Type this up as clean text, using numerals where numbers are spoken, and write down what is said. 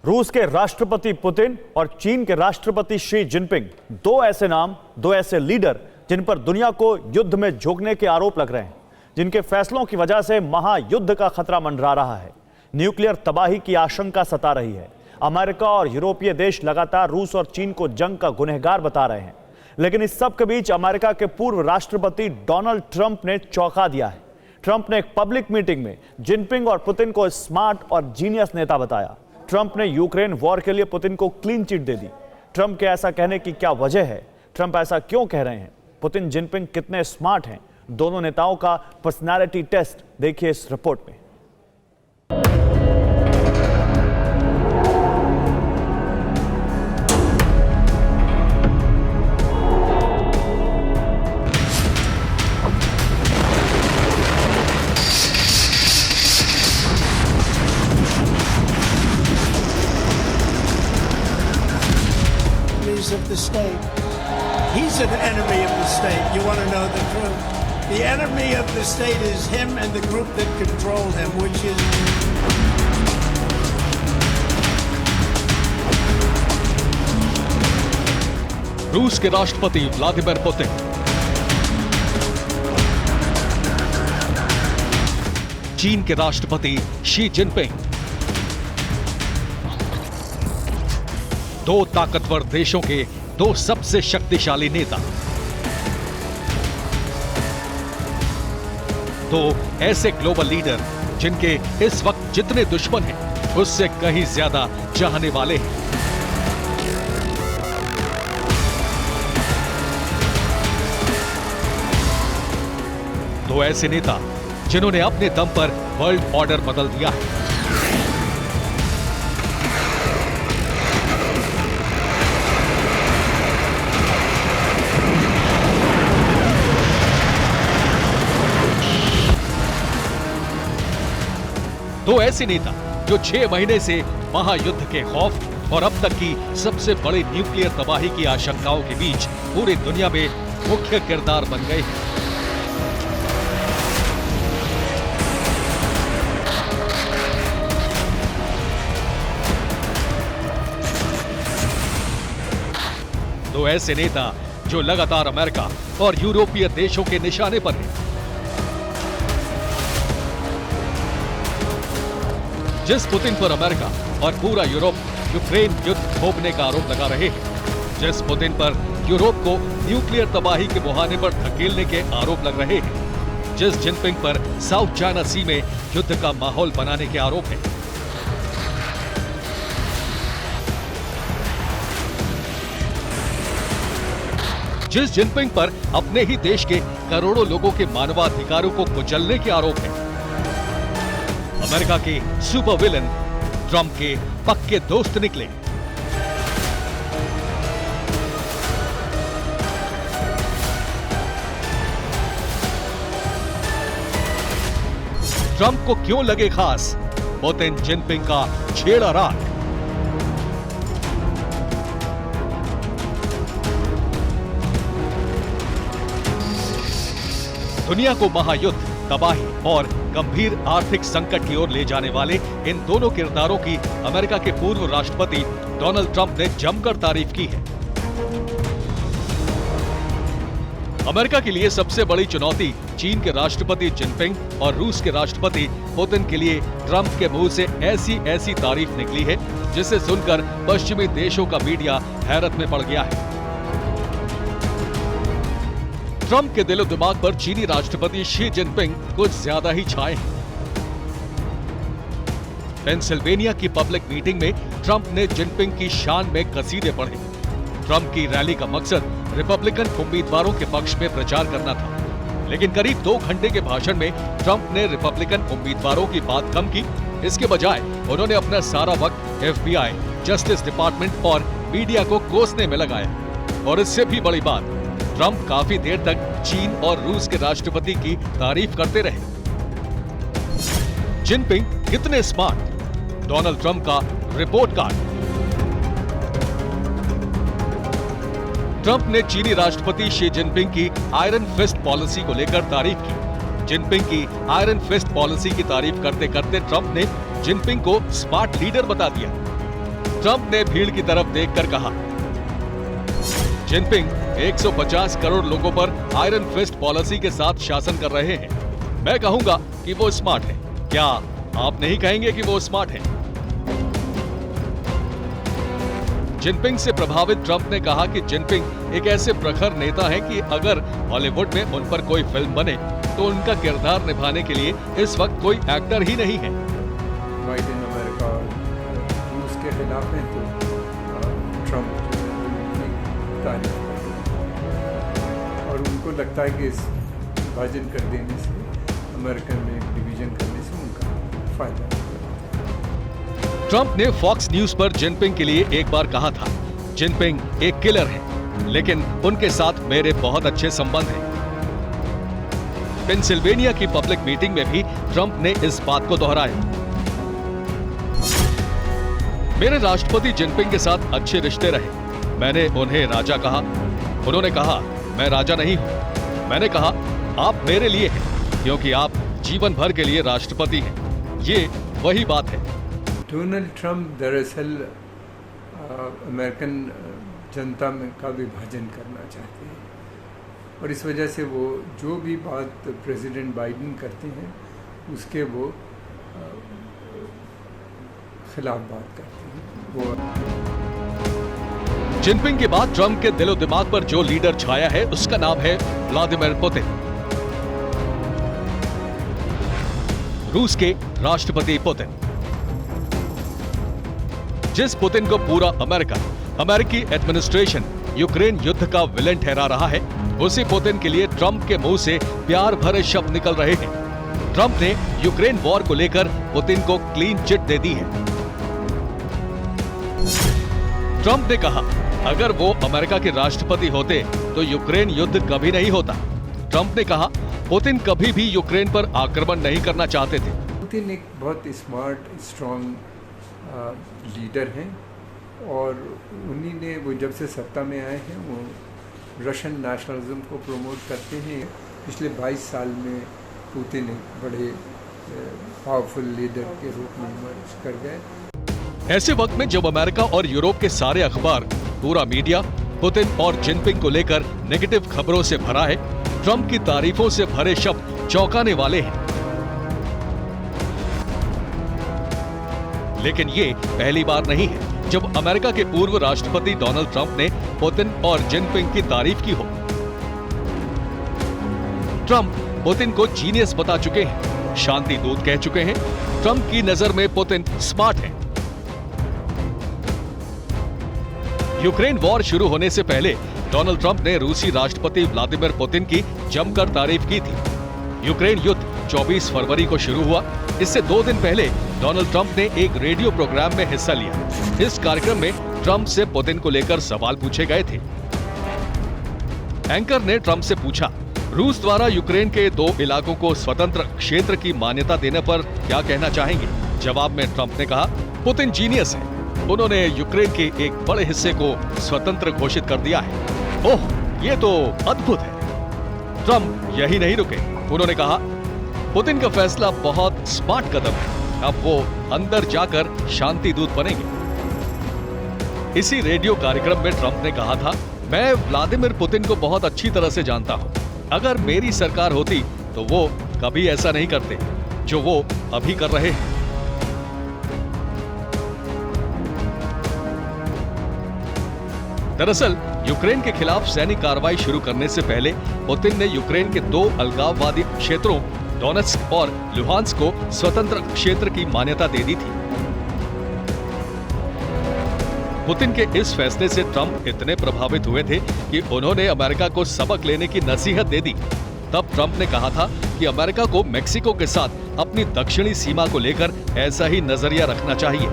रूस के राष्ट्रपति पुतिन और चीन के राष्ट्रपति शी जिनपिंग, दो ऐसे नाम, दो ऐसे लीडर जिन पर दुनिया को युद्ध में झोंकने के आरोप लग रहे हैं, जिनके फैसलों की वजह से महायुद्ध का खतरा मंडरा रहा है। न्यूक्लियर तबाही की आशंका सता रही है। अमेरिका और यूरोपीय देश लगातार रूस और चीन को जंग का गुनहगार बता रहे हैं, लेकिन इस सब के बीच अमेरिका के पूर्व राष्ट्रपति डोनाल्ड ट्रंप ने चौंका दिया है। ट्रंप ने एक पब्लिक मीटिंग में जिनपिंग और पुतिन को स्मार्ट और जीनियस नेता बताया। ट्रंप ने यूक्रेन वॉर के लिए पुतिन को क्लीन चिट दे दी। ट्रंप के ऐसा कहने की क्या वजह है? ट्रंप ऐसा क्यों कह रहे हैं? पुतिन जिनपिंग कितने स्मार्ट हैं? दोनों नेताओं का पर्सनालिटी टेस्ट देखिए इस रिपोर्ट में। Of the state. He's an enemy of the state. You want to know the truth? The enemy of the state is him and the group that control him, which is रूस के राष्ट्रपति Vladimir Putin, चीन के राष्ट्रपति Xi Jinping, दो ताकतवर देशों के दो सबसे शक्तिशाली नेता, दो ऐसे ग्लोबल लीडर जिनके इस वक्त जितने दुश्मन हैं उससे कहीं ज्यादा चाहने वाले हैं। दो ऐसे नेता जिन्होंने अपने दम पर वर्ल्ड ऑर्डर बदल दिया है। दो ऐसे नेता जो 6 महीने से महायुद्ध के खौफ और अब तक की सबसे बड़ी न्यूक्लियर तबाही की आशंकाओं के बीच पूरी दुनिया में मुख्य किरदार बन गए हैं। दो ऐसे नेता जो लगातार अमेरिका और यूरोपीय देशों के निशाने पर हैं। जिस पुतिन पर अमेरिका और पूरा यूरोप यूक्रेन युद्ध थोपने का आरोप लगा रहे हैं, जिस पुतिन पर यूरोप को न्यूक्लियर तबाही के मुहाने पर धकेलने के आरोप लग रहे हैं, जिस जिनपिंग पर साउथ चाइना सी में युद्ध का माहौल बनाने के आरोप हैं, जिस जिनपिंग पर अपने ही देश के करोड़ों लोगों के मानवाधिकारों को कुचलने के आरोप हैं, अमेरिका के सुपर विलन ट्रंप के पक्के दोस्त निकले। ट्रंप को क्यों लगे खास पुतिन जिनपिंग का छेड़ा राग? दुनिया को महायुद्ध, तबाही और गंभीर आर्थिक संकट की ओर ले जाने वाले इन दोनों किरदारों की अमेरिका के पूर्व राष्ट्रपति डोनाल्ड ट्रंप ने जमकर तारीफ की है। अमेरिका के लिए सबसे बड़ी चुनौती चीन के राष्ट्रपति जिनपिंग और रूस के राष्ट्रपति पुतिन के लिए ट्रंप के मुंह से ऐसी तारीफ निकली है जिसे सुनकर पश्चिमी देशों का मीडिया हैरत में पड़ गया है। ट्रंप के दिलो दिमाग पर चीनी राष्ट्रपति शी जिनपिंग कुछ ज्यादा ही छाए हैं। पेंसिल्वेनिया की पब्लिक मीटिंग में ट्रंप ने जिनपिंग की शान में कसीदे पढ़े। ट्रंप की रैली का मकसद रिपब्लिकन उम्मीदवारों के पक्ष में प्रचार करना था, लेकिन करीब 2 घंटे के भाषण में ट्रंप ने रिपब्लिकन उम्मीदवारों की बात कम की। इसके बजाय उन्होंने अपना सारा वक्त FBI, जस्टिस डिपार्टमेंट और मीडिया को कोसने में लगाया। और इससे भी बड़ी बात, ट्रंप काफी देर तक चीन और रूस के राष्ट्रपति की तारीफ करते रहे। जिनपिंग कितने स्मार्ट? डोनाल्ड ट्रंप का रिपोर्ट कार्ड। ट्रंप ने चीनी राष्ट्रपति शी जिनपिंग की आयरन फिस्ट पॉलिसी को लेकर तारीफ की। जिनपिंग की आयरन फिस्ट पॉलिसी की तारीफ करते करते ट्रंप ने जिनपिंग को स्मार्ट लीडर बता दिया। ट्रंप ने भीड़ की तरफ देखकर कहा, जिनपिंग 150 करोड़ लोगों पर आयरन फिस्ट पॉलिसी के साथ शासन कर रहे हैं। मैं कहूंगा कि वो स्मार्ट है। क्या आप नहीं कहेंगे कि वो स्मार्ट है? जिनपिंग से प्रभावित ट्रंप ने कहा कि जिनपिंग एक ऐसे प्रखर नेता हैं कि अगर हॉलीवुड में उन पर कोई फिल्म बने तो उनका किरदार निभाने के लिए इस वक्त कोई एक्टर ही नहीं है। वाइट इन अमेरिका रूस के खिलाफ हैं तो ट्रंप तारीफ और उनको लगता है कि इस विभाजन कर देने से अमेरिकन में डिवीजन करने से उनका फायदा है। ट्रंप ने फॉक्स न्यूज पर जिनपिंग के लिए एक बार कहा था, जिनपिंग एक किलर है, लेकिन उनके साथ मेरे बहुत अच्छे संबंध हैं। पेंसिल्वेनिया की पब्लिक मीटिंग में भी ट्रंप ने इस बात को दोहराया। मेरे राष्ट्रपति जिनपिंग के साथ अच्छे रिश्ते रहे। मैंने उन्हें राजा कहा। उन्होंने कहा मैं राजा नहीं हूं। मैंने कहा आप मेरे लिए हैं क्योंकि आप जीवन भर के लिए राष्ट्रपति हैं। ये वही बात है। डोनाल्ड ट्रंप दरअसल अमेरिकन जनता में का विभाजन करना चाहते हैं और इस वजह से वो जो भी बात प्रेसिडेंट बाइडेन करते हैं उसके वो खिलाफ बात करते हैं। वो जिनपिंग के बाद ट्रंप के दिलो दिमाग पर जो लीडर छाया है उसका नाम है व्लादिमीर पुतिन। रूस के राष्ट्रपति पुतिन। जिस पुतिन को पूरा अमेरिकी एडमिनिस्ट्रेशन यूक्रेन युद्ध का विलेन ठहरा रहा है, उसी पुतिन के लिए ट्रंप के मुंह से प्यार भरे शब्द निकल रहे हैं। ट्रंप ने यूक्रेन वॉर को लेकर पुतिन को क्लीन चिट दे दी है। ट्रंप ने कहा अगर वो अमेरिका के राष्ट्रपति होते तो यूक्रेन युद्ध कभी नहीं होता। ट्रंप ने कहा पुतिन कभी भी यूक्रेन पर आक्रमण नहीं करना चाहते थे। पुतिन एक बहुत स्मार्ट स्ट्रॉन्ग लीडर हैं और उन्हीं ने वो जब से सत्ता में आए हैं वो रशियन नेशनलिज्म को प्रमोट करते हैं। पिछले 22 साल में पुतिन एक बड़े पावरफुल लीडर के रूप में इमर्ज कर गए। ऐसे वक्त में जब अमेरिका और यूरोप के सारे अखबार, पूरा मीडिया पुतिन और जिनपिंग को लेकर नेगेटिव खबरों से भरा है, ट्रंप की तारीफों से भरे शब्द चौंकाने वाले हैं। लेकिन ये पहली बार नहीं है जब अमेरिका के पूर्व राष्ट्रपति डोनाल्ड ट्रंप ने पुतिन और जिनपिंग की तारीफ की हो। ट्रंप पुतिन को जीनियस बता चुके हैं, शांति दूत कह चुके हैं। ट्रंप की नजर में पुतिन स्मार्ट है। यूक्रेन वॉर शुरू होने से पहले डोनाल्ड ट्रंप ने रूसी राष्ट्रपति व्लादिमीर पुतिन की जमकर तारीफ की थी। यूक्रेन युद्ध 24 फरवरी को शुरू हुआ। इससे 2 दिन पहले डोनाल्ड ट्रंप ने एक रेडियो प्रोग्राम में हिस्सा लिया। इस कार्यक्रम में ट्रंप से पुतिन को लेकर सवाल पूछे गए थे। एंकर ने ट्रंप से पूछा, रूस द्वारा यूक्रेन के 2 इलाकों को स्वतंत्र क्षेत्र की मान्यता देने पर क्या कहना चाहेंगे? जवाब में ट्रंप ने कहा, पुतिन जीनियस है। उन्होंने यूक्रेन के एक बड़े हिस्से को स्वतंत्र घोषित कर दिया है। ओह, ये तो अद्भुत है। ट्रंप यही नहीं रुके। उन्होंने कहा, पुतिन का फैसला बहुत स्मार्ट कदम है। अब वो अंदर जाकर शांति दूत बनेंगे। इसी रेडियो कार्यक्रम में ट्रंप ने कहा था, मैं व्लादिमीर पुतिन को बहुत अच्छी तरह से जानता हूं। अगर मेरी सरकार होती तो वो कभी ऐसा नहीं करते जो वो अभी कर रहे हैं। दरअसल यूक्रेन के खिलाफ सैनिक कार्रवाई शुरू करने से पहले पुतिन ने यूक्रेन के 2 अलगाववादी क्षेत्रों डोनेट्स्क और लुहांस्क को स्वतंत्र क्षेत्र की मान्यता दे दी थी। पुतिन के इस फैसले से ट्रंप इतने प्रभावित हुए थे कि उन्होंने अमेरिका को सबक लेने की नसीहत दे दी। तब ट्रंप ने कहा था कि अमेरिका को मेक्सिको के साथ अपनी दक्षिणी सीमा को लेकर ऐसा ही नजरिया रखना चाहिए।